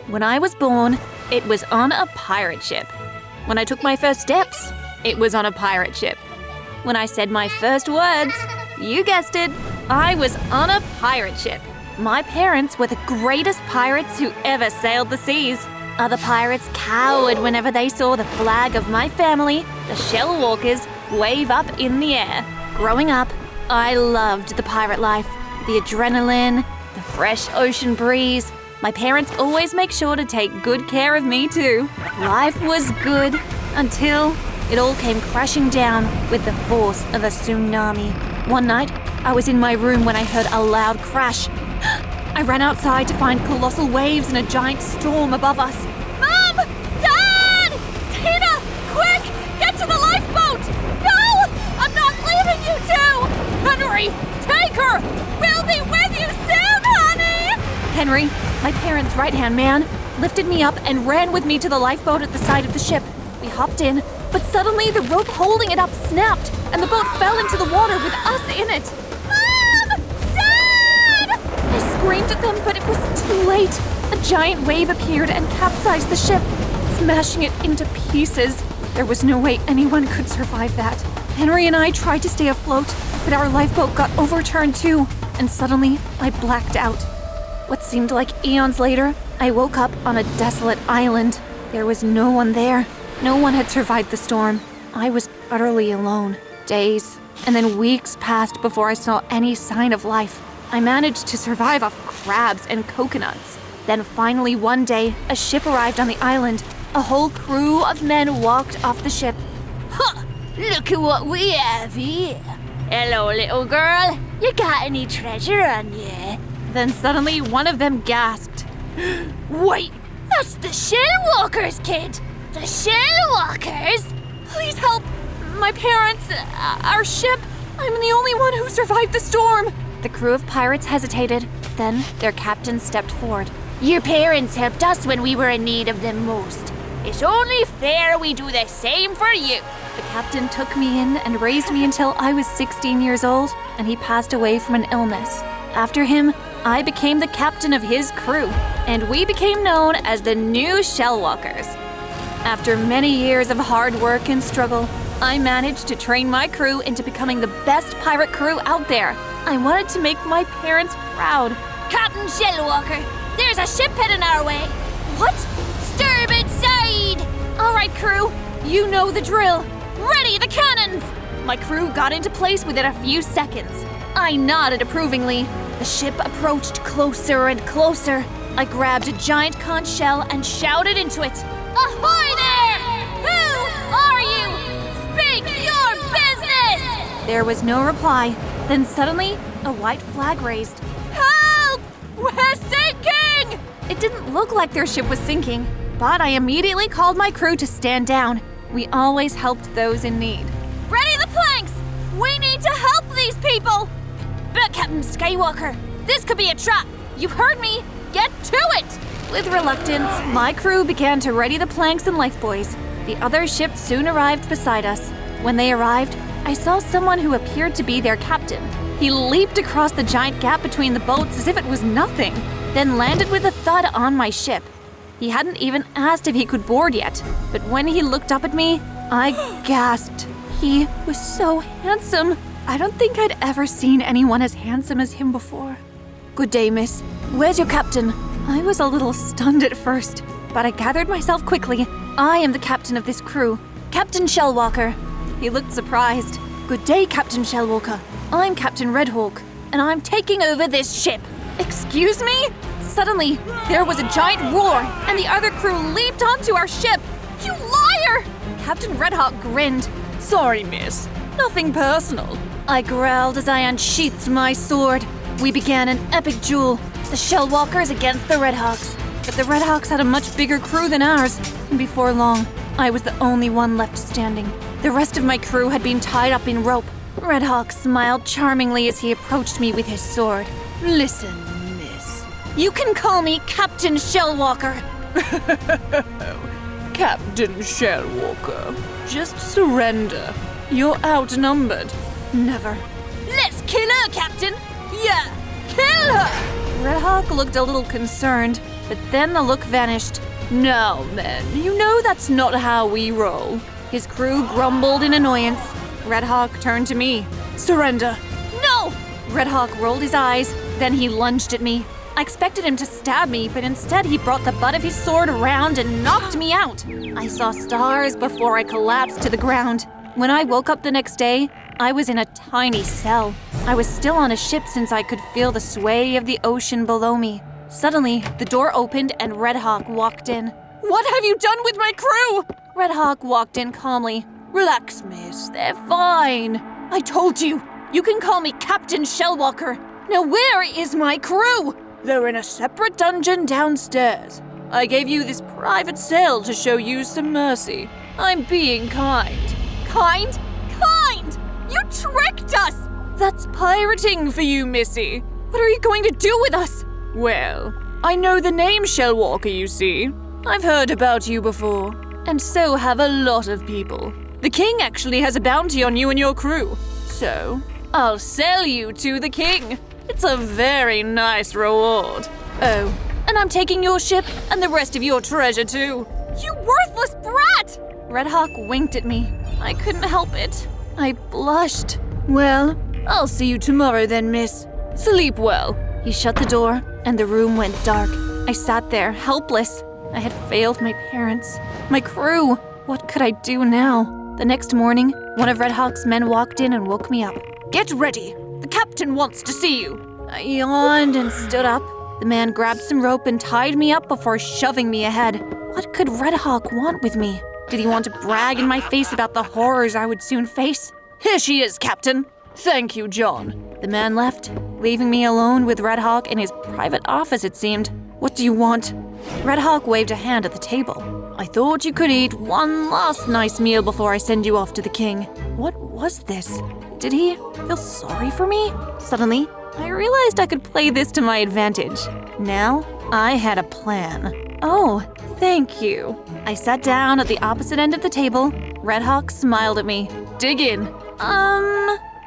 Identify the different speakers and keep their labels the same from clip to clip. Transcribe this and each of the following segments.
Speaker 1: When I was born, it was on a pirate ship. When I took my first steps, it was on a pirate ship. When I said my first words, you guessed it, I was on a pirate ship. My parents were the greatest pirates who ever sailed the seas. Other pirates cowered whenever they saw the flag of my family, the Shellwalkers, wave up in the air. Growing up, I loved the pirate life, the adrenaline, the fresh ocean breeze. My parents always make sure to take good care of me too. Life was good until it all came crashing down with the force of a tsunami. One night, I was in my room when I heard a loud crash. I ran outside to find colossal waves and a giant storm above us.
Speaker 2: Mom! Dad! Tina! Quick! Get to the lifeboat! No! I'm not leaving you two! Henry! Take her! We'll be with you soon, honey!
Speaker 1: Henry, my parents' right-hand man, lifted me up and ran with me to the lifeboat at the side of the ship. We hopped in, but suddenly the rope holding it up snapped, and the boat fell into the water with us in it.
Speaker 2: Mom! Dad!
Speaker 1: I screamed at them, but it was too late. A giant wave appeared and capsized the ship, smashing it into pieces. There was no way anyone could survive that. Henry and I tried to stay afloat, but our lifeboat got overturned too, and suddenly I blacked out. What seemed like eons later, I woke up on a desolate island. There was no one there. No one had survived the storm. I was utterly alone. Days, and then weeks passed before I saw any sign of life. I managed to survive off crabs and coconuts. Then finally one day, a ship arrived on the island. A whole crew of men walked off the ship.
Speaker 2: Huh! Look at what we have here. Hello, little girl. You got any treasure on you?
Speaker 1: Then suddenly one of them gasped.
Speaker 2: Wait, that's the Shellwalkers, kid! The Shellwalkers?
Speaker 1: Please help! My parents, our ship. I'm the only one who survived the storm. The crew of pirates hesitated. Then their captain stepped forward.
Speaker 2: Your parents helped us when we were in need of them most. It's only fair we do the same for you.
Speaker 1: The captain took me in and raised me until I was 16 years old, and he passed away from an illness. After him, I became the captain of his crew, and we became known as the New Shellwalkers. After many years of hard work and struggle, I managed to train my crew into becoming the best pirate crew out there. I wanted to make my parents proud.
Speaker 2: Captain Shellwalker, there's a ship heading our way.
Speaker 1: What?
Speaker 2: Starboard side!
Speaker 1: All right, crew, you know the drill.
Speaker 2: Ready the cannons!
Speaker 1: My crew got into place within a few seconds. I nodded approvingly. The ship approached closer and closer. I grabbed a giant conch shell and shouted into it.
Speaker 2: Ahoy there! Who are you? Speak your business!
Speaker 1: There was no reply. Then suddenly, a white flag raised.
Speaker 2: Help! We're sinking!
Speaker 1: It didn't look like their ship was sinking, but I immediately called my crew to stand down. We always helped those in need.
Speaker 2: Ready the planks! We need to help these people! But Captain Skywalker, this could be a trap. You heard me. Get to it!
Speaker 1: With reluctance, my crew began to ready the planks and lifebuoys. The other ship soon arrived beside us. When they arrived, I saw someone who appeared to be their captain. He leaped across the giant gap between the boats as if it was nothing, then landed with a thud on my ship. He hadn't even asked if he could board yet, but when he looked up at me, I gasped. He was so handsome. I don't think I'd ever seen anyone as handsome as him before. Good day, miss. Where's your captain? I was a little stunned at first, but I gathered myself quickly. I am the captain of this crew, Captain Shellwalker. He looked surprised. Good day, Captain Shellwalker. I'm Captain Redhawk, and I'm taking over this ship. Excuse me? Suddenly, there was a giant roar, and the other crew leaped onto our ship. You liar! Captain Redhawk grinned. Sorry, miss. Nothing personal. I growled as I unsheathed my sword. We began an epic duel, the Shellwalkers against the Redhawks. But the Redhawks had a much bigger crew than ours, and before long, I was the only one left standing. The rest of my crew had been tied up in rope. Redhawk smiled charmingly as he approached me with his sword. Listen, miss. You can call me Captain Shellwalker. Captain Shellwalker, just surrender. You're outnumbered. Never.
Speaker 2: Let's kill her, Captain! Yeah, kill her!
Speaker 1: Redhawk looked a little concerned. but then the look vanished. "Now, men, you know that's not how we roll." His crew grumbled in annoyance. Red Hawk turned to me. "Surrender."
Speaker 2: No!
Speaker 1: Red Hawk rolled his eyes, then he lunged at me. I expected him to stab me, but instead he brought the butt of his sword around and knocked me out. I saw stars before I collapsed to the ground. When I woke up the next day, I was in a tiny cell. I was still on a ship since I could feel the sway of the ocean below me. Suddenly, the door opened and Red Hawk walked in. "What have you done with my crew?" Red Hawk walked in calmly. "Relax, miss, they're fine. I told you, you can call me Captain Shellwalker. Now where is my crew?" "They're in a separate dungeon downstairs. I gave you this private cell to show you some mercy. I'm being kind."
Speaker 2: Kind? Kind! You tricked us!
Speaker 1: "That's pirating for you, missy. What are you going to do with us?" "Well, I know the name Shellwalker, you see. I've heard about you before, and so have a lot of people. The king actually has a bounty on you and your crew. So, I'll sell you to the king. It's a very nice reward. Oh, and I'm taking your ship and the rest of your treasure too."
Speaker 2: You worthless brat!
Speaker 1: Red Hawk winked at me. I couldn't help it. I blushed. "Well, I'll see you tomorrow then, miss. Sleep well." He shut the door, and the room went dark. I sat there, helpless. I had failed my parents, my crew. What could I do now? The next morning, one of Red Hawk's men walked in and woke me up. "Get ready. The captain wants to see you." I yawned and stood up. The man grabbed some rope and tied me up before shoving me ahead. What could Red Hawk want with me? Did he want to brag in my face about the horrors I would soon face? "Here she is, Captain." "Thank you, John." The man left, leaving me alone with Red Hawk in his private office, it seemed. "What do you want?" Red Hawk waved a hand at the table. "I thought you could eat one last nice meal before I send you off to the king." What was this? Did he feel sorry for me? Suddenly, I realized I could play this to my advantage. Now, I had a plan. "Oh, thank you." I sat down at the opposite end of the table. Red Hawk smiled at me. "Dig in."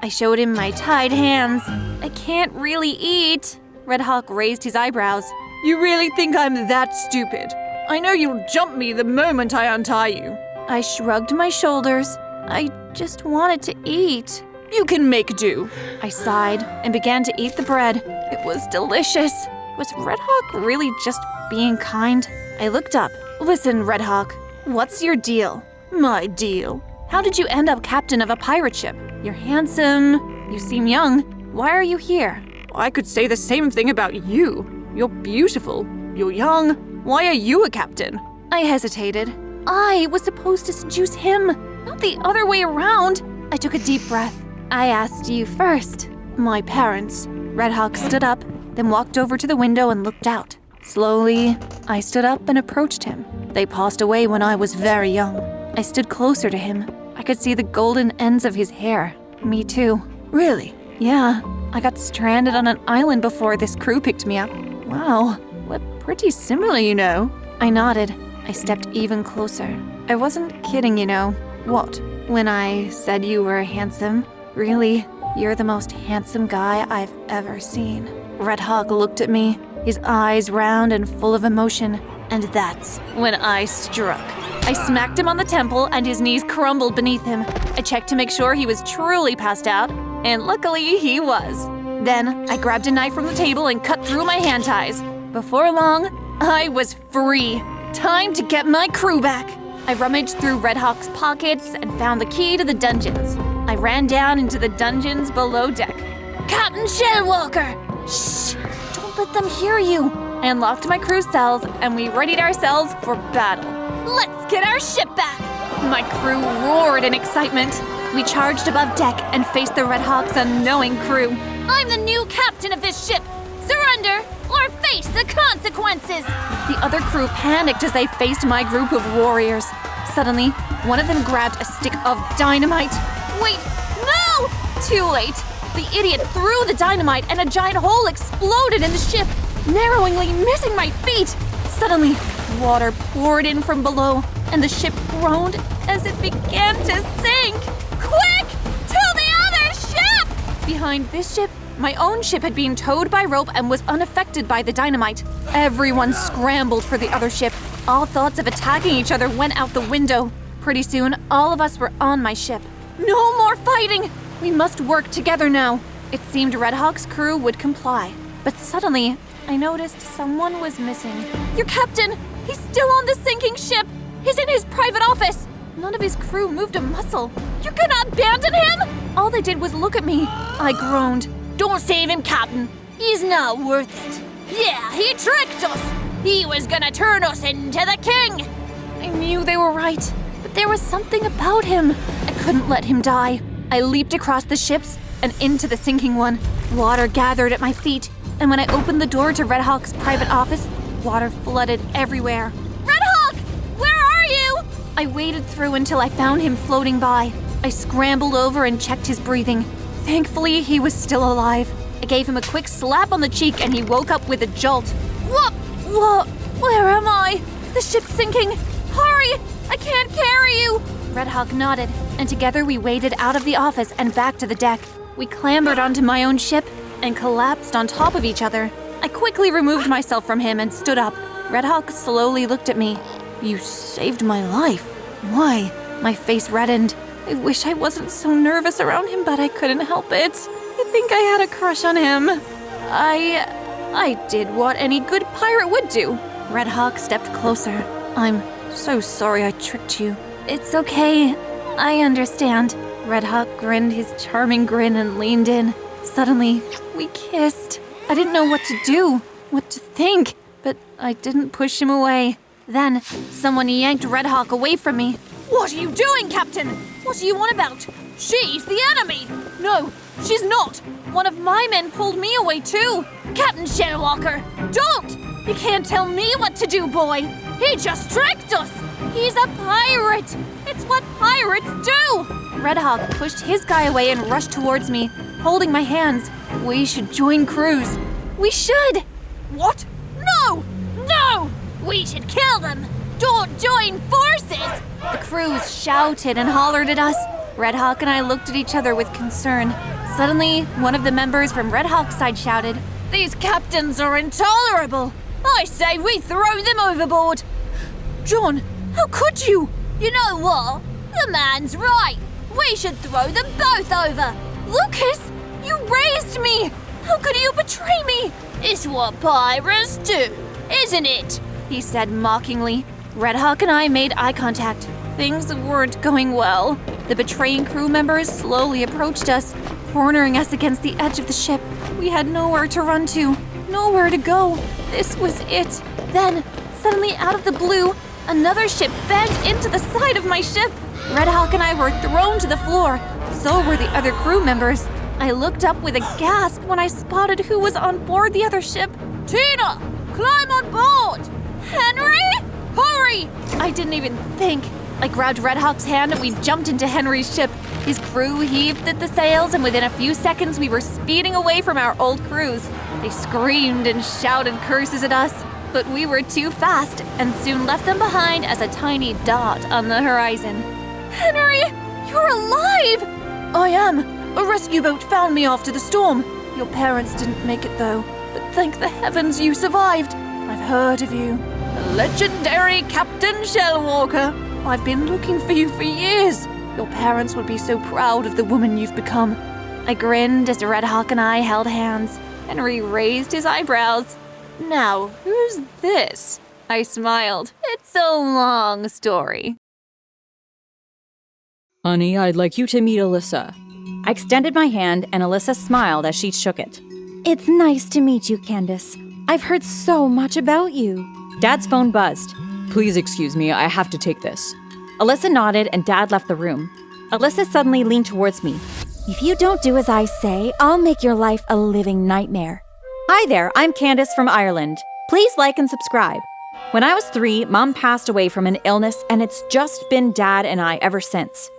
Speaker 1: I showed him my tied hands. "I can't really eat." Red Hawk raised his eyebrows. "You really think I'm that stupid? I know you'll jump me the moment I untie you." I shrugged my shoulders. "I just wanted to eat." "You can make do." I sighed and began to eat the bread. It was delicious. Was Red Hawk really just being kind? I looked up. "Listen, Red Hawk, what's your deal?" "My deal? How did you end up captain of a pirate ship? You're handsome. You seem young. Why are you here?" "I could say the same thing about you. You're beautiful. You're young. Why are you a captain?" I hesitated. I was supposed to seduce him, not the other way around. I took a deep breath. "I asked you first." "My parents." Red Hawk stood up, then walked over to the window and looked out. Slowly, I stood up and approached him. They passed away when I was very young. I stood closer to him. I could see the golden ends of his hair. Me too. "Really?" "Yeah. I got stranded on an island before this crew picked me up." "Wow, we're pretty similar, you know." I nodded. I stepped even closer. I wasn't kidding, you know. "What?" "When I said you were handsome, really, you're the most handsome guy I've ever seen." Red Hawk looked at me, his eyes round and full of emotion, and that's when I struck. I smacked him on the temple and his knees crumbled beneath him. I checked to make sure he was truly passed out, and luckily he was. Then I grabbed a knife from the table and cut through my hand ties. Before long, I was free. Time to get my crew back. I rummaged through Red Hawk's pockets and found the key to the dungeons. I ran down into the dungeons below deck. "Captain Shellwalker!" "Shh! Don't let them hear you!" I unlocked my crew cells and we readied ourselves for battle. "Let's get our ship back!" My crew roared in excitement. We charged above deck and faced the Red Hawk's unknowing crew.
Speaker 2: I'm the new captain of this ship! Surrender or face the consequences!
Speaker 1: The other crew panicked as they faced my group of warriors. Suddenly, one of them grabbed a stick of dynamite.
Speaker 2: Wait, no!
Speaker 1: Too late. The idiot threw the dynamite and a giant hole exploded in the ship, narrowingly missing my feet. Suddenly, water poured in from below, and the ship groaned as it began to sink.
Speaker 2: Quick! To the other ship!
Speaker 1: Behind this ship, My own ship had been towed by rope and was unaffected by the dynamite. Everyone scrambled for the other ship. All thoughts of attacking each other went out the window. Pretty soon, all of us were on my ship. No more fighting! We must work together now. It seemed Red Hawk's crew would comply. But suddenly, I noticed someone was missing. Your captain! He's still on the sinking ship! He's in his private office! None of his crew moved a muscle. You're gonna abandon him? All they did was look at me. I groaned.
Speaker 2: Don't save him, Captain. He's not worth it. Yeah, he tricked us. He was gonna turn us into the king.
Speaker 1: I knew they were right, but there was something about him. I couldn't let him die. I leaped across the ships and into the sinking one. Water gathered at my feet, and when I opened the door to Red Hawk's private office, water flooded everywhere.
Speaker 2: Red Hawk, where are you?
Speaker 1: I waded through until I found him floating by. I scrambled over and checked his breathing. Thankfully, he was still alive. I gave him a quick slap on the cheek and he woke up with a jolt. What? Where am I? The ship's sinking. Hurry! I can't carry you! Red Hawk nodded, and together we waded out of the office and back to the deck. We clambered onto my own ship and collapsed on top of each other. I quickly removed myself from him and stood up. Red Hawk slowly looked at me. You saved my life. Why? My face reddened. I wish I wasn't so nervous around him, but I couldn't help it. I think I had a crush on him. I did what any good pirate would do. Red Hawk stepped closer. I'm so sorry I tricked you. It's okay. I understand. Red Hawk grinned his charming grin and leaned in. Suddenly, we kissed. I didn't know what to do, what to think, but I didn't push him away. Then, someone yanked Red Hawk away from me.
Speaker 2: What are you doing, Captain? What are you on about? She's the enemy.
Speaker 1: No, she's not. One of my men pulled me away too.
Speaker 2: Captain Shellwalker, don't!
Speaker 1: You can't tell me what to do, boy.
Speaker 2: He just tricked us.
Speaker 1: He's a pirate. It's what pirates do. Red Hawk pushed his guy away and rushed towards me, holding my hands. We should join crews. We should.
Speaker 2: What? No! No! We should kill them. Don't join forces.
Speaker 1: The crews shouted and hollered at us. Red Hawk and I looked at each other with concern. Suddenly, one of the members from Red Hawk's side shouted,
Speaker 2: These captains are intolerable. I say we throw them overboard.
Speaker 1: John, how could you?
Speaker 2: You know what? The man's right. We should throw them both over.
Speaker 1: Lucas, you raised me. How could you betray me?
Speaker 2: It's what pirates do, isn't it?
Speaker 1: He said mockingly. Red Hawk and I made eye contact. Things weren't going well. The betraying crew members slowly approached us, cornering us against the edge of the ship. We had nowhere to run to, nowhere to go. This was it. Then, suddenly out of the blue, another ship banged into the side of my ship. Red Hawk and I were thrown to the floor. So were the other crew members. I looked up with a gasp when I spotted who was on board the other ship.
Speaker 2: Tina, climb on board!
Speaker 1: Henry?
Speaker 2: Hurry!
Speaker 1: I didn't even think. I grabbed Red Hawk's hand and we jumped into Henry's ship. His crew heaved at the sails, and within a few seconds we were speeding away from our old cruise. They screamed and shouted curses at us, but we were too fast and soon left them behind as a tiny dot on the horizon. Henry, you're alive! I am. A rescue boat found me after the storm. Your parents didn't make it though, but thank the heavens you survived. I've heard of you. The legendary Captain Shellwalker. I've been looking for you for years. Your parents would be so proud of the woman you've become. I grinned as Red Hawk and I held hands. Henry raised his eyebrows. Now, who's this? I smiled. It's a long story.
Speaker 3: Honey, I'd like you to meet Alyssa.
Speaker 4: I extended my hand and Alyssa smiled as she shook it. It's nice to meet you, Candace. I've heard so much about you. Dad's phone buzzed.
Speaker 3: Please excuse me, I have to take this.
Speaker 4: Alyssa nodded and Dad left the room. Alyssa suddenly leaned towards me. If you don't do as I say, I'll make your life a living nightmare. Hi there, I'm Candace from Ireland. Please like and subscribe. When I was 3, Mom passed away from an illness, and it's just been Dad and I ever since.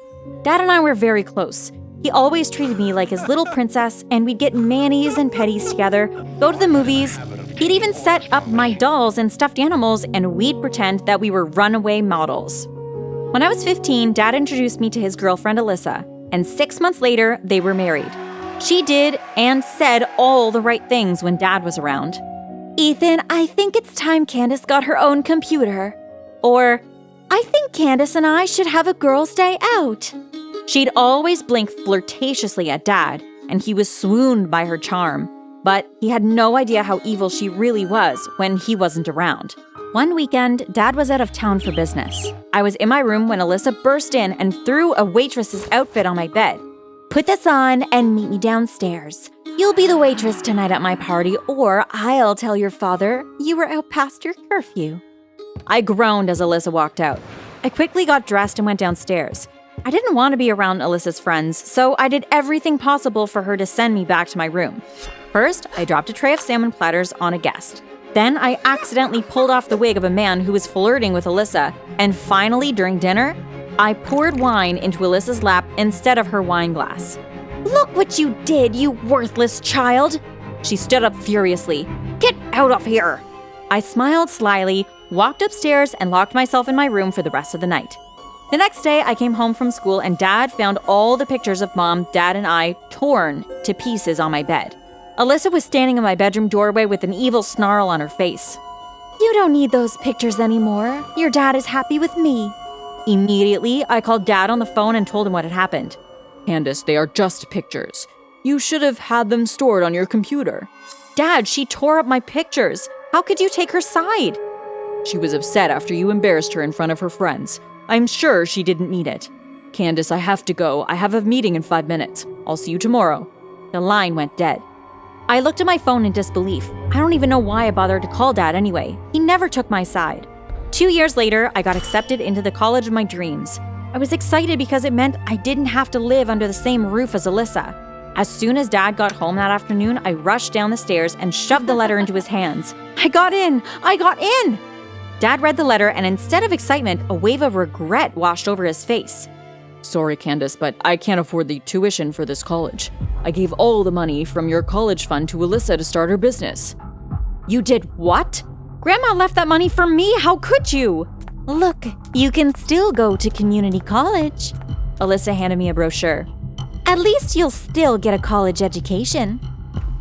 Speaker 4: Dad and I were very close. He always treated me like his little princess, and we'd get manis and petties together, go to the movies. He'd even set up my dolls and stuffed animals, and we'd pretend that we were runaway models. When I was 15, Dad introduced me to his girlfriend Alyssa, and 6 months later, they were married. She did and said all the right things when Dad was around. Ethan, I think it's time Candace got her own computer. Or, I think Candace and I should have a girls' day out. She'd always blink flirtatiously at Dad, and he was swooned by her charm. But he had no idea how evil she really was when he wasn't around. One weekend, Dad was out of town for business. I was in my room when Alyssa burst in and threw a waitress's outfit on my bed. Put this on and meet me downstairs. You'll be the waitress tonight at my party, or I'll tell your father you were out past your curfew. I groaned as Alyssa walked out. I quickly got dressed and went downstairs. I didn't want to be around Alyssa's friends, so I did everything possible for her to send me back to my room. First, I dropped a tray of salmon platters on a guest. Then I accidentally pulled off the wig of a man who was flirting with Alyssa. And finally, during dinner, I poured wine into Alyssa's lap instead of her wine glass. Look what you did, you worthless child! She stood up furiously. Get out of here! I smiled slyly, walked upstairs, and locked myself in my room for the rest of the night. The next day, I came home from school and Dad found all the pictures of Mom, Dad, and I torn to pieces on my bed. Alyssa was standing in my bedroom doorway with an evil snarl on her face. You don't need those pictures anymore. Your dad is happy with me. Immediately, I called Dad on the phone and told him what had happened.
Speaker 3: Candace, they are just pictures. You should have had them stored on your computer.
Speaker 4: Dad, she tore up my pictures. How could you take her side?
Speaker 3: She was upset after you embarrassed her in front of her friends. I'm sure she didn't mean it. Candace, I have to go. I have a meeting in 5 minutes. I'll see you tomorrow.
Speaker 4: The line went dead. I looked at my phone in disbelief. I don't even know why I bothered to call Dad anyway. He never took my side. 2 years later, I got accepted into the college of my dreams. I was excited because it meant I didn't have to live under the same roof as Alyssa. As soon as Dad got home that afternoon, I rushed down the stairs and shoved the letter into his hands. I got in! I got in! Dad read the letter, and instead of excitement, a wave of regret washed over his face.
Speaker 3: Sorry, Candace, but I can't afford the tuition for this college. I gave all the money from your college fund to Alyssa to start her business.
Speaker 4: You did what? Grandma left that money for me. How could you? Look, you can still go to community college. Alyssa handed me a brochure. At least you'll still get a college education.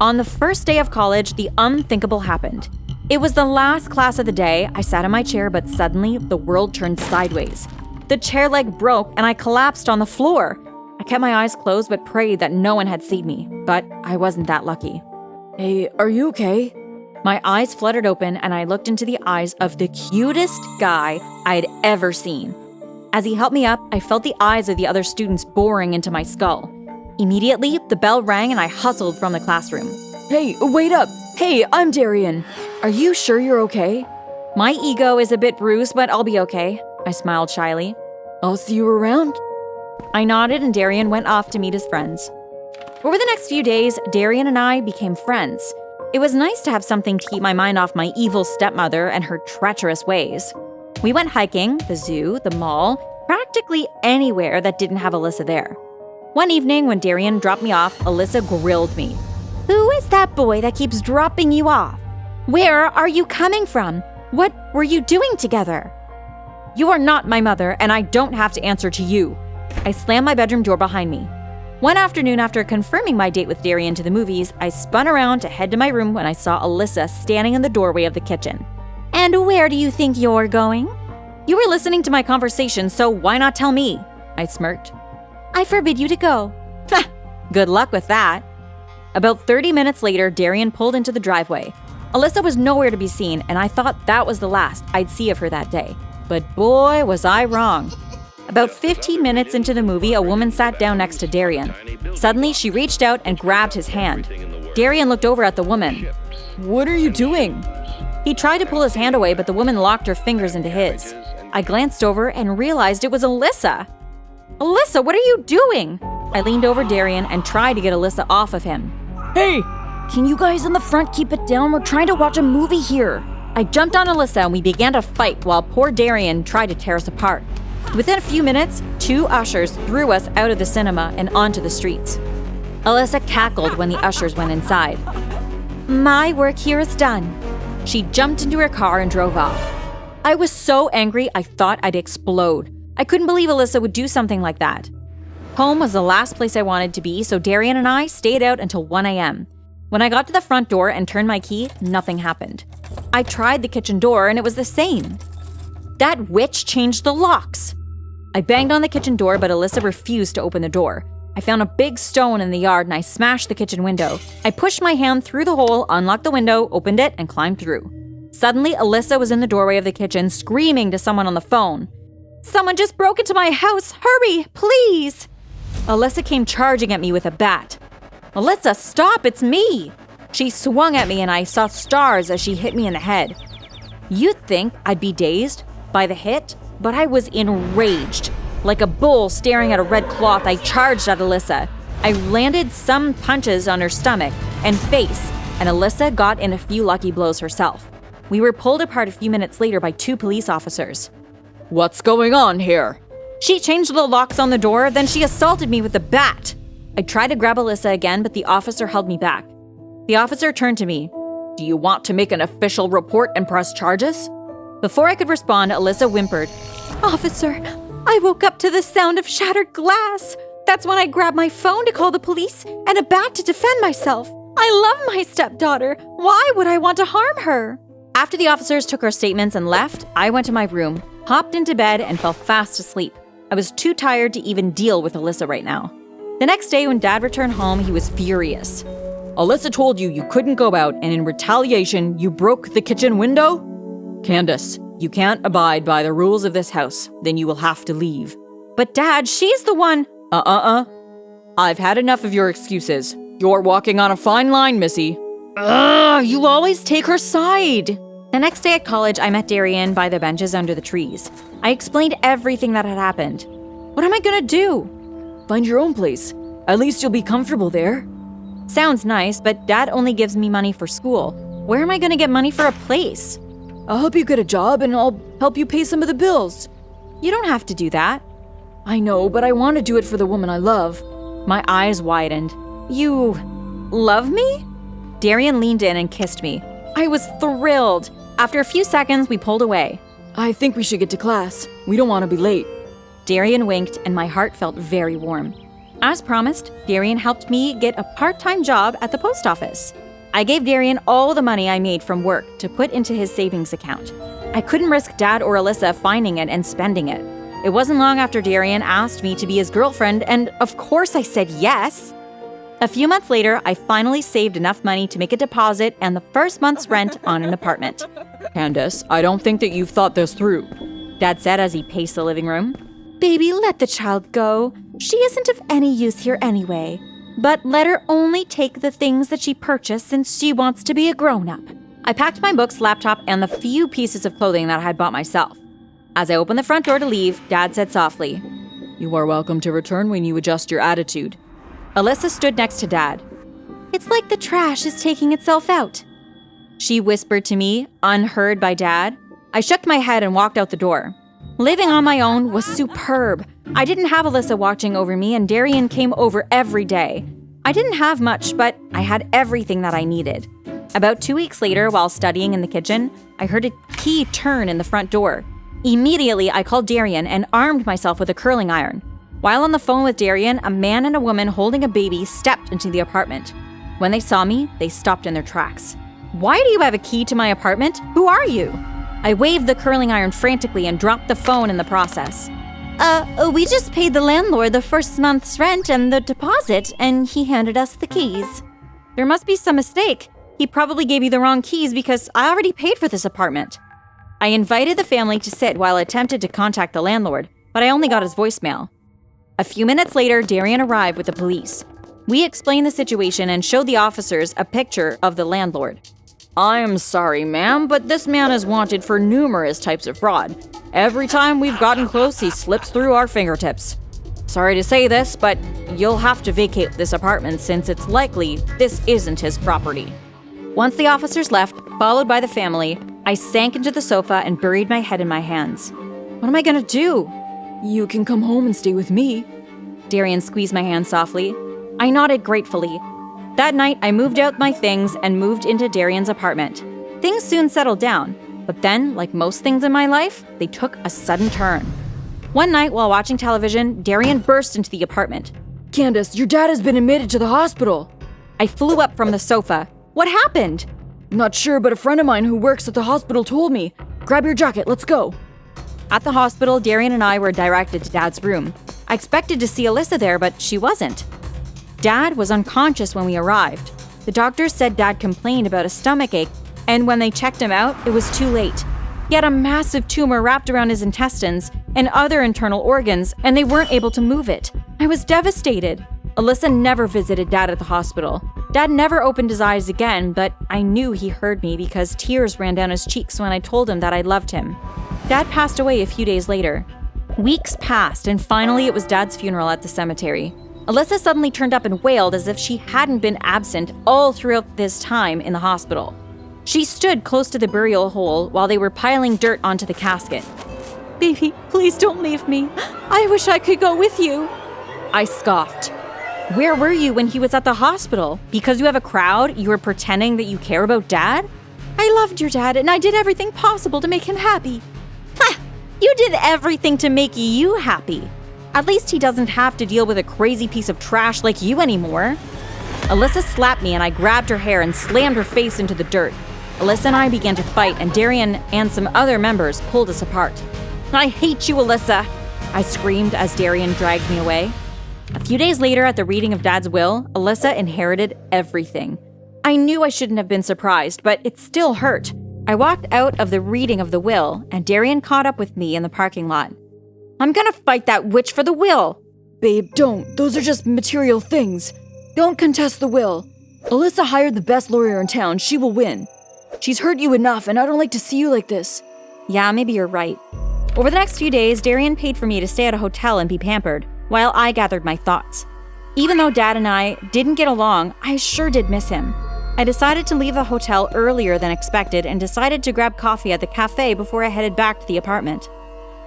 Speaker 4: On the first day of college, the unthinkable happened. It was the last class of the day. I sat in my chair, but suddenly the world turned sideways. The chair leg broke and I collapsed on the floor. I kept my eyes closed but prayed that no one had seen me, but I wasn't that lucky.
Speaker 3: Hey, are you okay?
Speaker 4: My eyes fluttered open and I looked into the eyes of the cutest guy I'd ever seen. As he helped me up, I felt the eyes of the other students boring into my skull. Immediately, the bell rang and I hustled from the classroom.
Speaker 3: Hey, wait up! Hey, I'm Darian. Are you sure you're okay?
Speaker 4: My ego is a bit bruised, but I'll be okay. I smiled shyly.
Speaker 3: I'll see you around.
Speaker 4: I nodded and Darian went off to meet his friends. Over the next few days, Darian and I became friends. It was nice to have something to keep my mind off my evil stepmother and her treacherous ways. We went hiking, the zoo, the mall, practically anywhere that didn't have Alyssa there. One evening when Darian dropped me off, Alyssa grilled me. Who is that boy that keeps dropping you off? Where are you coming from? What were you doing together? You are not my mother, and I don't have to answer to you. I slammed my bedroom door behind me. One afternoon, after confirming my date with Darian to the movies, I spun around to head to my room when I saw Alyssa standing in the doorway of the kitchen. And where do you think you're going? You were listening to my conversation, so why not tell me? I smirked. I forbid you to go. Good luck with that. About 30 minutes later, Darian pulled into the driveway. Alyssa was nowhere to be seen, and I thought that was the last I'd see of her that day. But boy, was I wrong. About 15 minutes into the movie, a woman sat down next to Darian. Suddenly, she reached out and grabbed his hand. Darian looked over at the woman.
Speaker 3: What are you doing?
Speaker 4: He tried to pull his hand away, but the woman locked her fingers into his. I glanced over and realized it was Alyssa. Alyssa, what are you doing? I leaned over Darian and tried to get Alyssa off of him.
Speaker 3: Hey! Can you guys in the front keep it down? We're trying to watch a movie here.
Speaker 4: I jumped on Alyssa and we began to fight while poor Darian tried to tear us apart. Within a few minutes, 2 ushers threw us out of the cinema and onto the streets. Alyssa cackled when the ushers went inside. My work here is done. She jumped into her car and drove off. I was so angry I thought I'd explode. I couldn't believe Alyssa would do something like that. Home was the last place I wanted to be, so Darian and I stayed out until 1 a.m. When I got to the front door and turned my key, nothing happened. I tried the kitchen door and it was the same. That witch changed the locks. I banged on the kitchen door, but Alyssa refused to open the door. I found a big stone in the yard and I smashed the kitchen window. I pushed my hand through the hole, unlocked the window, opened it, and climbed through. Suddenly, Alyssa was in the doorway of the kitchen, screaming to someone on the phone. "Someone just broke into my house! Hurry, please!" Alyssa came charging at me with a bat. "Alyssa, stop! It's me!" She swung at me and I saw stars as she hit me in the head. You'd think I'd be dazed by the hit, but I was enraged. Like a bull staring at a red cloth, I charged at Alyssa. I landed some punches on her stomach and face, and Alyssa got in a few lucky blows herself. We were pulled apart a few minutes later by 2 police officers.
Speaker 3: What's going on here?
Speaker 4: She changed the locks on the door, then she assaulted me with a bat. I tried to grab Alyssa again, but the officer held me back. The officer turned to me.
Speaker 3: Do you want to make an official report and press charges?
Speaker 4: Before I could respond, Alyssa whimpered, "Officer, I woke up to the sound of shattered glass. That's when I grabbed my phone to call the police and a bat to defend myself. I love my stepdaughter. Why would I want to harm her?" After the officers took our statements and left, I went to my room, hopped into bed, and fell fast asleep. I was too tired to even deal with Alyssa right now. The next day when Dad returned home, he was furious.
Speaker 3: Alyssa told you you couldn't go out, and in retaliation, you broke the kitchen window? Candace, you can't abide by the rules of this house. Then you will have to leave.
Speaker 4: But Dad, she's the one.
Speaker 3: I've had enough of your excuses. You're walking on a fine line, Missy.
Speaker 4: You always take her side. The next day at college, I met Darian by the benches under the trees. I explained everything that had happened. What am I gonna do?
Speaker 3: Find your own place. At least you'll be comfortable there.
Speaker 4: Sounds nice, but Dad only gives me money for school. Where am I gonna get money for a place?
Speaker 3: I'll help you get a job and I'll help you pay some of the bills.
Speaker 4: You don't have to do that.
Speaker 3: I know, but I want to do it for the woman I love.
Speaker 4: My eyes widened. You love me? Darian leaned in and kissed me. I was thrilled. After a few seconds, we pulled away.
Speaker 3: I think we should get to class. We don't want to be late.
Speaker 4: Darian winked and my heart felt very warm. As promised, Darian helped me get a part-time job at the post office. I gave Darian all the money I made from work to put into his savings account. I couldn't risk Dad or Alyssa finding it and spending it. It wasn't long after Darian asked me to be his girlfriend, and of course I said yes. A few months later, I finally saved enough money to make a deposit and the first month's rent on an apartment.
Speaker 3: Candace, I don't think that you've thought this through,
Speaker 4: Dad said as he paced the living room. Baby, let the child go. She isn't of any use here anyway. But let her only take the things that she purchased since she wants to be a grown-up. I packed my books, laptop, and the few pieces of clothing that I had bought myself. As I opened the front door to leave, Dad said softly,
Speaker 3: "You are welcome to return when you adjust your attitude."
Speaker 4: Alyssa stood next to Dad. "It's like the trash is taking itself out," she whispered to me, unheard by Dad. I shook my head and walked out the door. Living on my own was superb. I didn't have Alyssa watching over me, and Darian came over every day. I didn't have much, but I had everything that I needed. About 2 weeks later, while studying in the kitchen, I heard a key turn in the front door. Immediately, I called Darian and armed myself with a curling iron. While on the phone with Darian, a man and a woman holding a baby stepped into the apartment. When they saw me, they stopped in their tracks. "Why do you have a key to my apartment? Who are you?" I waved the curling iron frantically and dropped the phone in the process. We just paid the landlord the first month's rent and the deposit, and he handed us the keys." "There must be some mistake. He probably gave you the wrong keys because I already paid for this apartment." I invited the family to sit while I attempted to contact the landlord, but I only got his voicemail. A few minutes later, Darian arrived with the police. We explained the situation and showed the officers a picture of the landlord.
Speaker 3: "I'm sorry, ma'am, but this man is wanted for numerous types of fraud. Every time we've gotten close, he slips through our fingertips. Sorry to say this, but you'll have to vacate this apartment since it's likely this isn't his property." Once the officers left, followed by the family, I sank into the sofa and buried my head in my hands. What am I gonna do? "You can come home and stay with me." Darian squeezed my hand softly. I nodded gratefully. That night, I moved out my things and moved into Darian's apartment. Things soon settled down, but then, like most things in my life, they took a sudden turn. One night, while watching television, Darian burst into the apartment.
Speaker 5: Candace, your dad has been admitted to the hospital.
Speaker 3: I flew up from the sofa. What happened?
Speaker 5: Not sure, but a friend of mine who works at the hospital told me. Grab your jacket, let's go.
Speaker 3: At the hospital, Darian and I were directed to Dad's room. I expected to see Alyssa there, but she wasn't. Dad was unconscious when we arrived. The doctors said Dad complained about a stomachache, and when they checked him out, it was too late. He had a massive tumor wrapped around his intestines and other internal organs, and they weren't able to move it. I was devastated. Alyssa never visited Dad at the hospital. Dad never opened his eyes again, but I knew he heard me because tears ran down his cheeks when I told him that I loved him. Dad passed away a few days later. Weeks passed, and finally it was Dad's funeral at the cemetery. Alyssa suddenly turned up and wailed as if she hadn't been absent all throughout this time in the hospital. She stood close to the burial hole while they were piling dirt onto the casket.
Speaker 4: Baby, please don't leave me. I wish I could go with you.
Speaker 3: I scoffed. Where were you when he was at the hospital? Because you have a crowd, you were pretending that you care about Dad?
Speaker 4: I loved your dad and I did everything possible to make him happy.
Speaker 3: Ha! You did everything to make you happy. At least he doesn't have to deal with a crazy piece of trash like you anymore. Alyssa slapped me and I grabbed her hair and slammed her face into the dirt. Alyssa and I began to fight, and Darian and some other members pulled us apart. I hate you, Alyssa, I screamed as Darian dragged me away. A few days later, at the reading of Dad's will, Alyssa inherited everything. I knew I shouldn't have been surprised, but it still hurt. I walked out of the reading of the will, and Darian caught up with me in the parking lot. I'm gonna fight that witch for the will.
Speaker 5: Babe, don't. Those are just material things. Don't contest the will. Alyssa hired the best lawyer in town. She will win. She's hurt you enough, and I don't like to see you like this.
Speaker 3: Yeah, maybe you're right. Over the next few days, Darian paid for me to stay at a hotel and be pampered, while I gathered my thoughts. Even though Dad and I didn't get along, I sure did miss him. I decided to leave the hotel earlier than expected and decided to grab coffee at the cafe before I headed back to the apartment.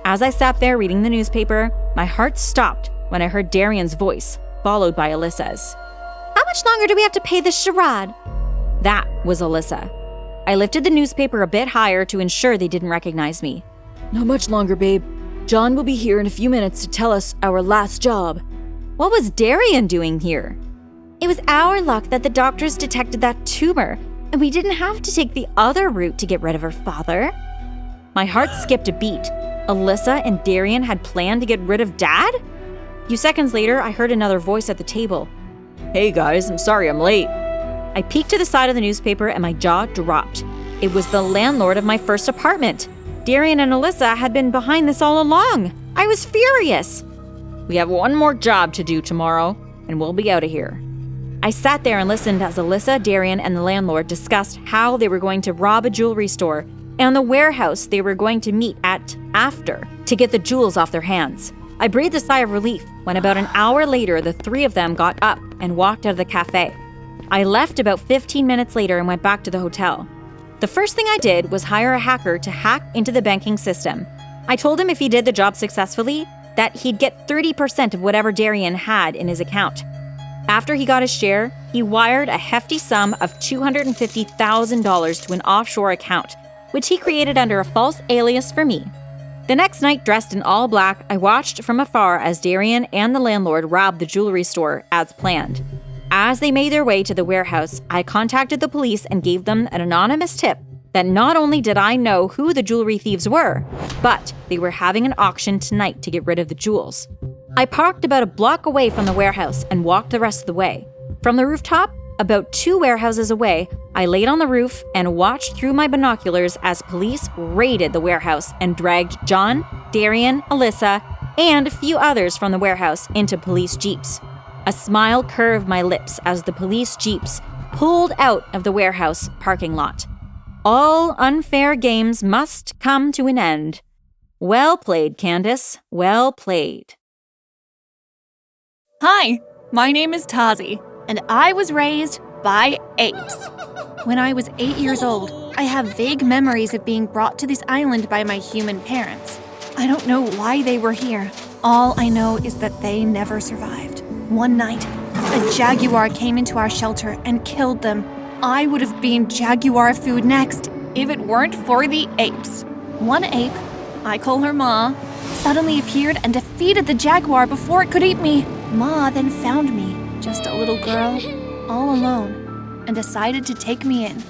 Speaker 3: As I sat there reading the newspaper, my heart stopped when I heard Darian's voice, followed by Alyssa's.
Speaker 4: How much longer do we have to pay this charade?
Speaker 3: That was Alyssa. I lifted the newspaper a bit higher to ensure they didn't recognize me.
Speaker 5: Not much longer, babe. John will be here in a few minutes to tell us our last job.
Speaker 3: What was Darian doing here?
Speaker 4: It was our luck that the doctors detected that tumor, and we didn't have to take the other route to get rid of her father.
Speaker 3: My heart skipped a beat. Alyssa and Darian had planned to get rid of Dad? A few seconds later, I heard another voice at the table. Hey guys, I'm sorry I'm late. I peeked to the side of the newspaper and my jaw dropped. It was the landlord of my first apartment. Darian and Alyssa had been behind this all along. I was furious. We have one more job to do tomorrow, and we'll be out of here. I sat there and listened as Alyssa, Darian, and the landlord discussed how they were going to rob a jewelry store and the warehouse they were going to meet at after to get the jewels off their hands. I breathed a sigh of relief when about an hour later, the three of them got up and walked out of the cafe. I left about 15 minutes later and went back to the hotel. The first thing I did was hire a hacker to hack into the banking system. I told him if he did the job successfully, that he'd get 30% of whatever Darian had in his account. After he got his share, he wired a hefty sum of $250,000 to an offshore account, which he created under a false alias for me. The next night, dressed in all black, I watched from afar as Darian and the landlord robbed the jewelry store as planned. As they made their way to the warehouse, I contacted the police and gave them an anonymous tip that not only did I know who the jewelry thieves were, but they were having an auction tonight to get rid of the jewels. I parked about a block away from the warehouse and walked the rest of the way. From the rooftop, about 2 warehouses away, I laid on the roof and watched through my binoculars as police raided the warehouse and dragged John, Darian, Alyssa, and a few others from the warehouse into police jeeps. A smile curved my lips as the police jeeps pulled out of the warehouse parking lot. All unfair games must come to an end. Well played, Candace. Well played.
Speaker 1: Hi, my name is Tazi, and I was raised by apes. When I was 8 years old, I have vague memories of being brought to this island by my human parents. I don't know why they were here. All I know is that they never survived. One night, a jaguar came into our shelter and killed them. I would have been jaguar food next if it weren't for the apes. One ape, I call her Ma, suddenly appeared and defeated the jaguar before it could eat me. Ma then found me, just a little girl, all alone, and decided to take me in.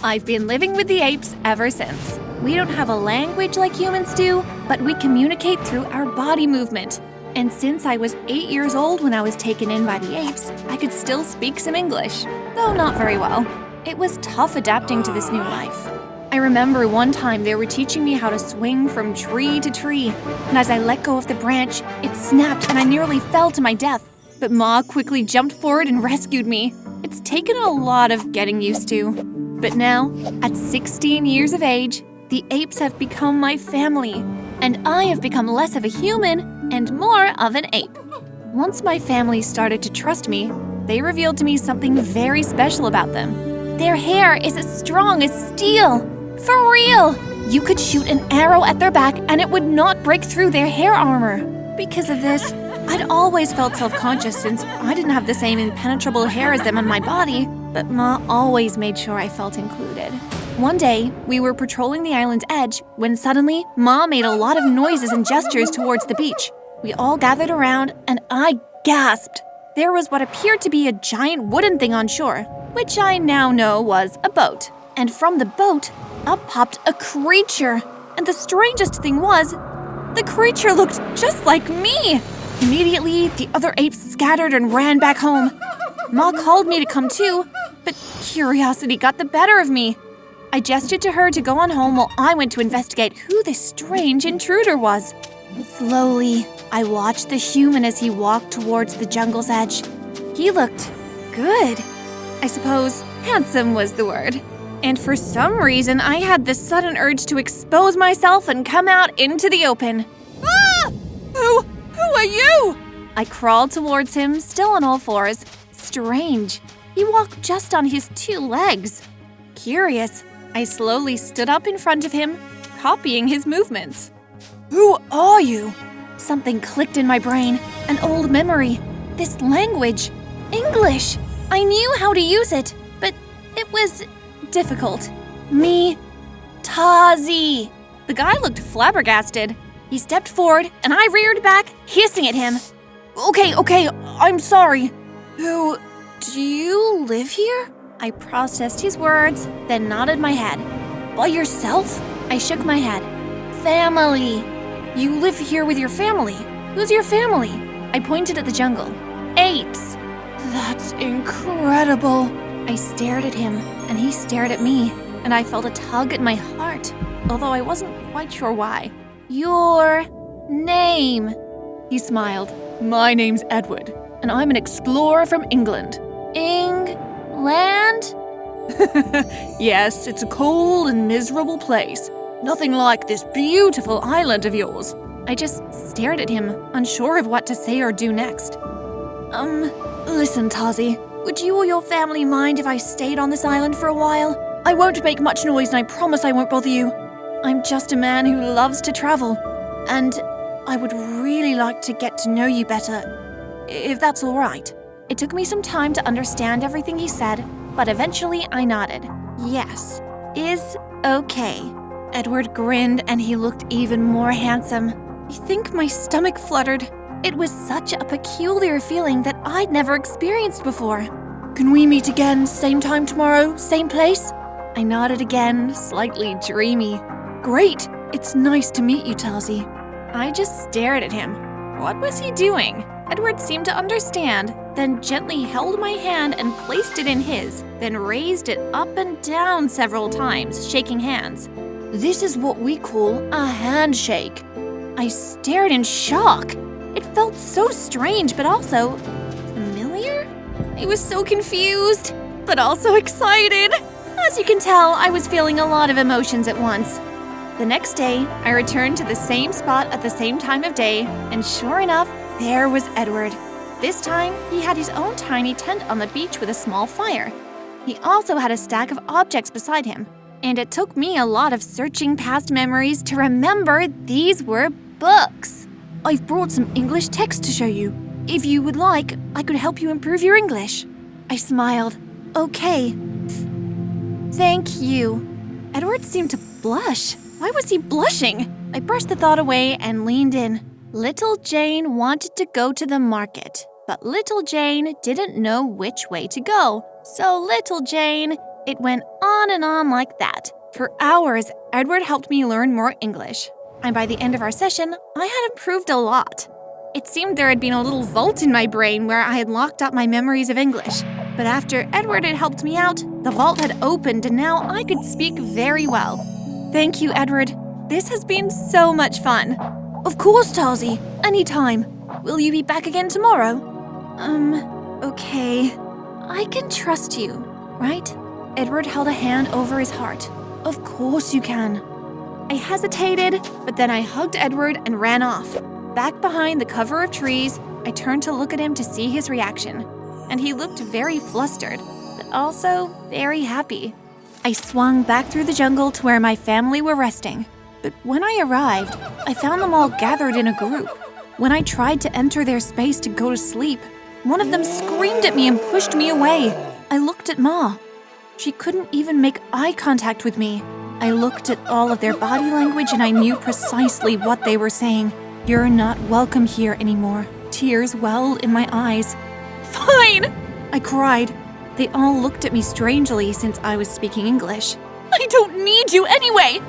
Speaker 1: I've been living with the apes ever since. We don't have a language like humans do, but we communicate through our body movement. And since I was 8 years old when I was taken in by the apes, I could still speak some English, though not very well. It was tough adapting to this new life. I remember one time they were teaching me how to swing from tree to tree, and as I let go of the branch, it snapped and I nearly fell to my death. But Ma quickly jumped forward and rescued me. It's taken a lot of getting used to. But now, at 16 years of age, the apes have become my family, and I have become less of a human and more of an ape. Once my family started to trust me, they revealed to me something very special about them. Their hair is as strong as steel. For real! You could shoot an arrow at their back and it would not break through their hair armor. Because of this, I'd always felt self-conscious since I didn't have the same impenetrable hair as them on my body, but Ma always made sure I felt included. One day, we were patrolling the island's edge when suddenly Ma made a lot of noises and gestures towards the beach. We all gathered around and I gasped. There was what appeared to be a giant wooden thing on shore, which I now know was a boat. And from the boat, up popped a creature. And the strangest thing was, the creature looked just like me. Immediately, the other apes scattered and ran back home. Ma called me to come too, but curiosity got the better of me. I gestured to her to go on home while I went to investigate who this strange intruder was. Slowly, I watched the human as he walked towards the jungle's edge. He looked good. I suppose handsome was the word. And for some reason, I had the sudden urge to expose myself and come out into the open. Ah! Who are you? I crawled towards him, still on all fours. Strange. He walked just on his 2 legs. Curious, I slowly stood up in front of him, copying his movements. Who are you? Something clicked in my brain, an old memory. This language, English. I knew how to use it, but it was difficult. Me, Tazi. The guy looked flabbergasted. He stepped forward, and I reared back, hissing at him. Okay, I'm sorry. Do you live here? I processed his words, then nodded my head. By yourself? I shook my head. Family. You live here with your family. Who's your family? I pointed at the jungle. Apes. That's incredible. I stared at him, and he stared at me, and I felt a tug at my heart, although I wasn't quite sure why. Your name? He smiled. My name's Edward, and I'm an explorer from England. England? Yes, it's a cold and miserable place. Nothing like this beautiful island of yours. I just stared at him, unsure of what to say or do next. Listen, Tazi. Would you or your family mind if I stayed on this island for a while? I won't make much noise and I promise I won't bother you. I'm just a man who loves to travel, and I would really like to get to know you better, if that's all right. It took me some time to understand everything he said, but eventually I nodded. Yes, is okay. Edward grinned and he looked even more handsome. I think my stomach fluttered. It was such a peculiar feeling that I'd never experienced before. Can we meet again, same time tomorrow, same place? I nodded again, slightly dreamy. Great! It's nice to meet you, Tazi. I just stared at him. What was he doing? Edward seemed to understand, then gently held my hand and placed it in his, then raised it up and down several times, shaking hands. This is what we call a handshake. I stared in shock. It felt so strange, but also familiar? I was so confused, but also excited. As you can tell, I was feeling a lot of emotions at once. The next day, I returned to the same spot at the same time of day, and sure enough, there was Edward. This time, he had his own tiny tent on the beach with a small fire. He also had a stack of objects beside him, and it took me a lot of searching past memories to remember these were books. I've brought some English text to show you. If you would like, I could help you improve your English. I smiled. Okay. Thank you. Edward seemed to blush. Why was he blushing? I brushed the thought away and leaned in. Little Jane wanted to go to the market, but Little Jane didn't know which way to go. So Little Jane, it went on and on like that. For hours, Edward helped me learn more English. And by the end of our session, I had improved a lot. It seemed there had been a little vault in my brain where I had locked up my memories of English. But after Edward had helped me out, the vault had opened and now I could speak very well. Thank you, Edward. This has been so much fun. Of course, Tarzy. Anytime. Will you be back again tomorrow? Okay. I can trust you, right? Edward held a hand over his heart. Of course you can. I hesitated, but then I hugged Edward and ran off. Back behind the cover of trees, I turned to look at him to see his reaction. And he looked very flustered, but also very happy. I swung back through the jungle to where my family were resting. But when I arrived, I found them all gathered in a group. When I tried to enter their space to go to sleep, one of them screamed at me and pushed me away. I looked at Ma. She couldn't even make eye contact with me. I looked at all of their body language and I knew precisely what they were saying. You're not welcome here anymore. Tears welled in my eyes. Fine! I cried. They all looked at me strangely since I was speaking English. I don't need you anyway!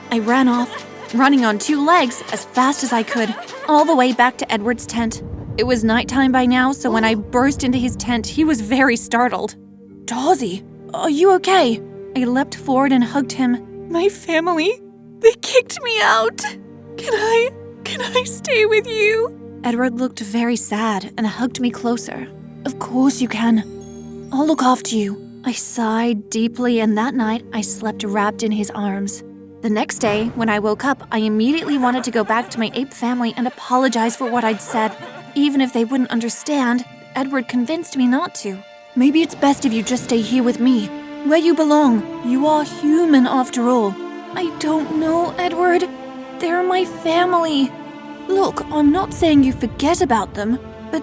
Speaker 1: I ran off, running on 2 legs as fast as I could, all the way back to Edward's tent. It was nighttime by now, so when I burst into his tent, he was very startled. Tarzy, are you okay? I leapt forward and hugged him. My family? They kicked me out. Can I stay with you? Edward looked very sad and hugged me closer. Of course you can. I'll look after you. I sighed deeply and that night I slept wrapped in his arms. The next day, when I woke up, I immediately wanted to go back to my ape family and apologize for what I'd said. Even if they wouldn't understand, Edward convinced me not to. Maybe it's best if you just stay here with me, where you belong. You are human after all. I don't know, Edward. They're my family. Look, I'm not saying you forget about them, but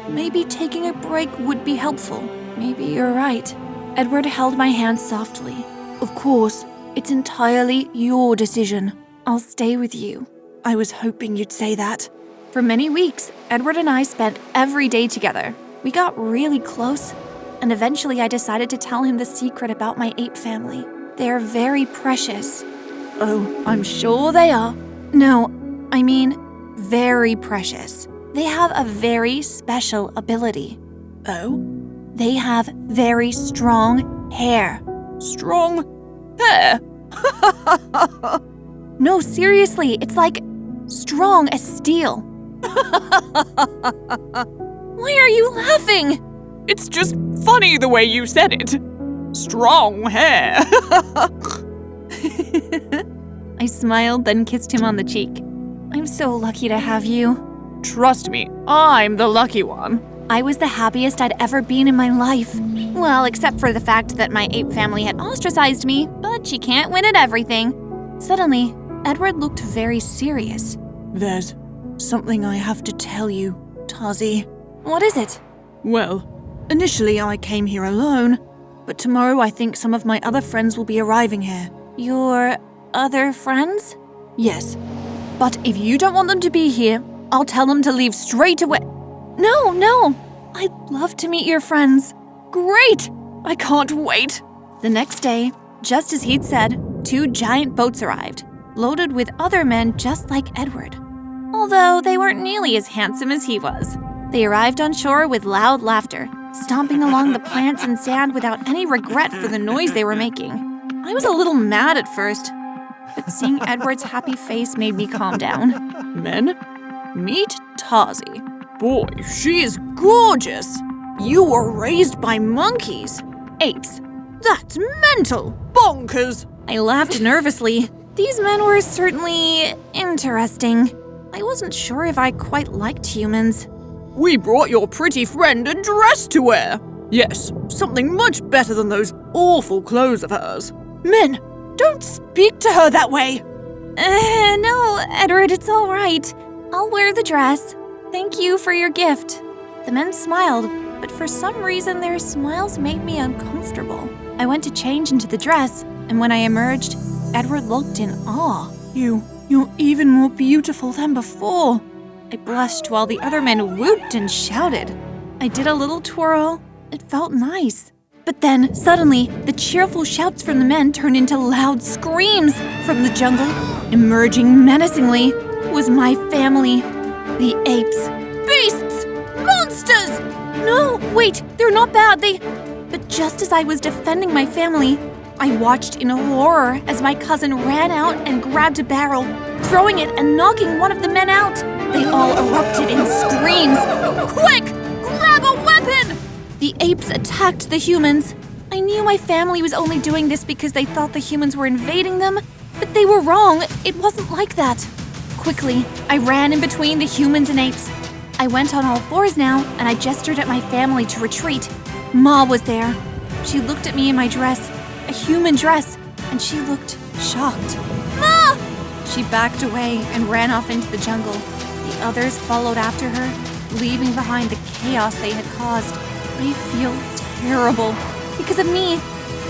Speaker 1: maybe taking a break would be helpful. Maybe you're right. Edward held my hand softly. Of course, it's entirely your decision. I'll stay with you. I was hoping you'd say that. For many weeks, Edward and I spent every day together. We got really close, and eventually I decided to tell him the secret about my ape family. They're very precious. Oh, I'm sure they are. No, I mean, very precious. They have a very special ability. Oh? They have very strong hair. Strong hair? No, seriously, it's like strong as steel. Why are you laughing?
Speaker 6: It's just funny the way you said it. Strong hair.
Speaker 1: I smiled, then kissed him on the cheek. I'm so lucky to have you.
Speaker 6: Trust me, I'm the lucky one.
Speaker 1: I was the happiest I'd ever been in my life. Well, except for the fact that my ape family had ostracized me, but she can't win at everything. Suddenly, Edward looked very serious.
Speaker 6: There's something I have to tell you, Tarzy.
Speaker 1: What is it?
Speaker 6: Well, initially I came here alone, but tomorrow I think some of my other friends will be arriving here.
Speaker 1: Your other friends?
Speaker 6: Yes, but if you don't want them to be here, I'll tell them to leave straight away.
Speaker 1: No. I'd love to meet your friends.
Speaker 6: Great! I can't wait.
Speaker 1: The next day, just as he'd said, 2 giant boats arrived, loaded with other men just like Edward. Although they weren't nearly as handsome as he was. They arrived on shore with loud laughter, stomping along the plants and sand without any regret for the noise they were making. I was a little mad at first, but seeing Edward's happy face made me calm down.
Speaker 6: Men, meet Tarzy. Boy, she is gorgeous. You were raised by monkeys. Apes. That's mental. Bonkers.
Speaker 1: I laughed nervously. These men were certainly interesting. I wasn't sure if I quite liked humans.
Speaker 6: We brought your pretty friend a dress to wear. Yes, something much better than those awful clothes of hers. Men, don't speak to her that way.
Speaker 1: No, Edward, it's all right. I'll wear the dress. Thank you for your gift. The men smiled, but for some reason their smiles made me uncomfortable. I went to change into the dress, and when I emerged, Edward looked in awe.
Speaker 6: You You're even more beautiful than before. I blushed while the other men whooped and shouted. I did a little twirl. It felt nice. But then, suddenly, the cheerful shouts from the men turned into loud screams from the jungle. Emerging menacingly was my family. The apes. Beasts! Monsters! No, wait, they're not bad, But just as I was defending my family, I watched in horror as my cousin ran out and grabbed a barrel, throwing it and knocking one of the men out. They all erupted in screams. Quick! Grab a weapon! The apes attacked the humans. I knew my family was only doing this because they thought the humans were invading them, but they were wrong. It wasn't like that. Quickly, I ran in between the humans and apes. I went on all fours now, and I gestured at my family to retreat. Ma was there. She looked at me in my dress, a human dress, and she looked shocked. Ma! She backed away and ran off into the jungle. The others followed after her, leaving behind the chaos they had caused. I feel terrible. Because of me,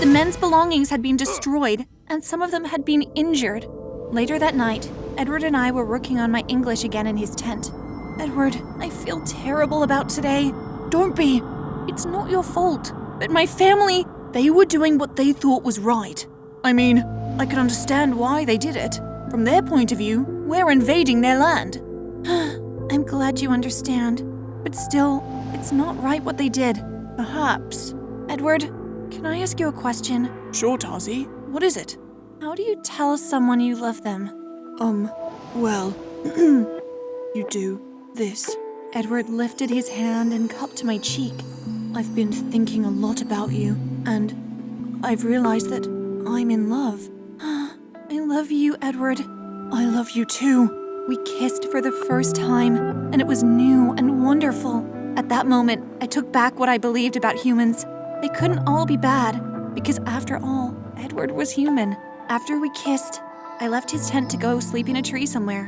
Speaker 6: the men's belongings had been destroyed, and some of them had been injured. Later that night, Edward and I were working on my English again in his tent. Edward, I feel terrible about today. Don't be. It's not your fault. But my family, they were doing what they thought was right. I mean, I can understand why they did it. From their point of view, we're invading their land. I'm glad you understand. But still, it's not right what they did. Perhaps. Edward, can I ask you a question?
Speaker 7: Sure, Tarzy.
Speaker 6: What is it? How do you tell someone you love them?
Speaker 7: Well, you do this.
Speaker 6: Edward lifted his hand and cupped my cheek. I've been thinking a lot about you, and I've realized that I'm in love. I love you, Edward.
Speaker 7: I love you too.
Speaker 6: We kissed for the first time, and it was new and wonderful. At that moment, I took back what I believed about humans. They couldn't all be bad, because after all, Edward was human. After we kissed, I left his tent to go sleep in a tree somewhere.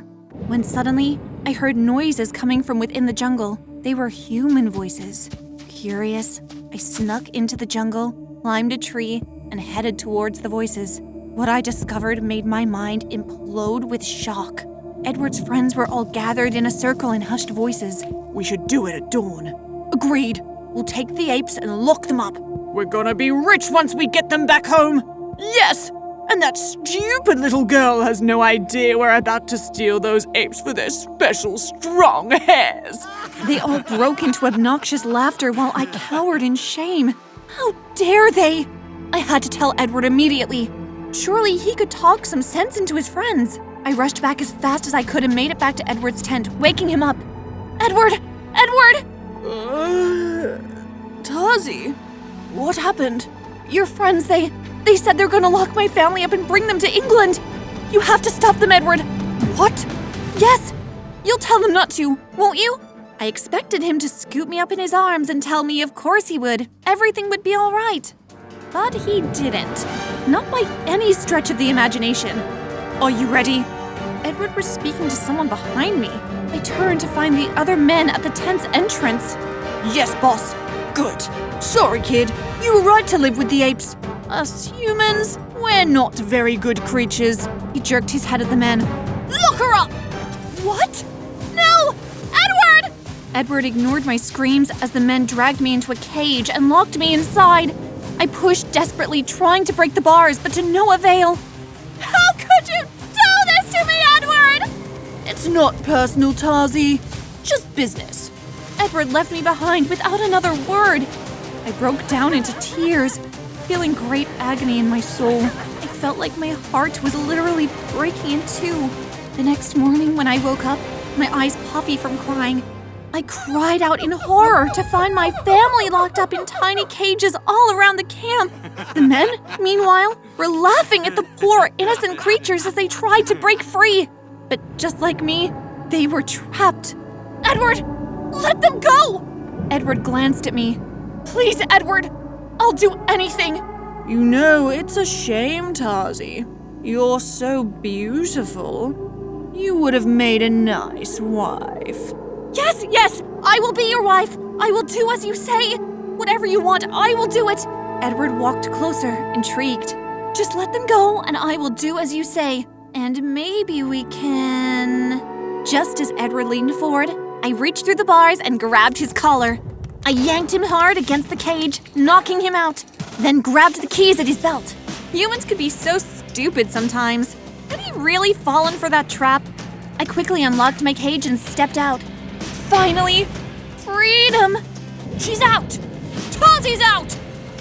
Speaker 6: When suddenly, I heard noises coming from within the jungle. They were human voices. Curious, I snuck into the jungle, climbed a tree, and headed towards the voices. What I discovered made my mind implode with shock. Edward's friends were all gathered in a circle in hushed voices.
Speaker 7: We should do it at dawn.
Speaker 6: Agreed. We'll take the apes and lock them up.
Speaker 7: We're gonna be rich once we get them back home. Yes! And that stupid little girl has no idea we're about to steal those apes for their special strong hairs.
Speaker 6: They all broke into obnoxious laughter while I cowered in shame. How dare they? I had to tell Edward immediately. Surely he could talk some sense into his friends. I rushed back as fast as I could and made it back to Edward's tent, waking him up. Edward! Edward!
Speaker 7: Tarzy, what happened?
Speaker 6: Your friends, they said they're gonna lock my family up and bring them to England. You have to stop them, Edward.
Speaker 7: What?
Speaker 6: Yes! You'll tell them not to, won't you? I expected him to scoop me up in his arms and tell me of course he would. Everything would be all right. But he didn't. Not by any stretch of the imagination.
Speaker 7: Are you ready?
Speaker 6: Edward was speaking to someone behind me. I turned to find the other men at the tent's entrance.
Speaker 7: Yes, boss. Good. Sorry, kid. You were right to live with the apes.
Speaker 6: Us humans, we're not very good creatures. He jerked his head at the men.
Speaker 2: Look her up!
Speaker 6: What?
Speaker 2: No! Edward!
Speaker 6: Edward ignored my screams as the men dragged me into a cage and locked me inside. I pushed desperately, trying to break the bars, but to no avail.
Speaker 2: How could you do this to me, Edward?
Speaker 6: It's not personal, Tarzy. Just business. Edward left me behind without another word. I broke down into tears, feeling great agony in my soul. I felt like my heart was literally breaking in two. The next morning when I woke up, my eyes puffy from crying, I cried out in horror to find my family locked up in tiny cages all around the camp. The men, meanwhile, were laughing at the poor, innocent creatures as they tried to break free. But just like me, they were trapped. Edward, let them go! Edward glanced at me. Please, Edward, I'll do anything.
Speaker 7: You know, it's a shame, Tarzy. You're so beautiful. You would have made a nice wife.
Speaker 6: Yes, I will be your wife. I will do as you say. Whatever you want, I will do it. Edward walked closer, intrigued. Just let them go, and I will do as you say. And maybe we can... Just as Edward leaned forward, I reached through the bars and grabbed his collar. I yanked him hard against the cage, knocking him out, then grabbed the keys at his belt.
Speaker 1: Humans could be so stupid sometimes. Had he really fallen for that trap?
Speaker 6: I quickly unlocked my cage and stepped out. Finally, freedom!
Speaker 2: She's out! Tazi's out!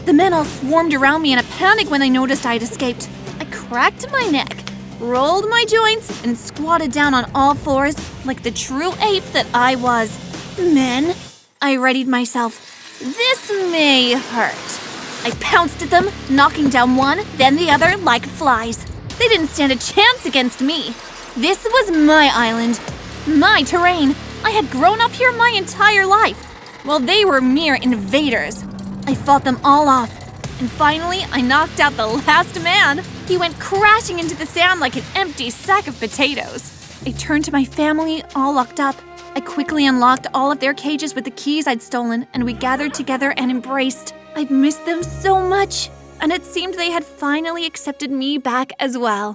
Speaker 6: The men all swarmed around me in a panic when they noticed I had escaped. I cracked my neck, rolled my joints, and squatted down on all fours like the true ape that I was. Men, I readied myself. This may hurt. I pounced at them, knocking down one, then the other like flies. They didn't stand a chance against me. This was my island, my terrain. I had grown up here my entire life, while they were mere invaders. I fought them all off, and finally I knocked out the last man. He went crashing into the sand like an empty sack of potatoes. I turned to my family, all locked up. I quickly unlocked all of their cages with the keys I'd stolen, and we gathered together and embraced. I'd missed them so much, and it seemed they had finally accepted me back as well.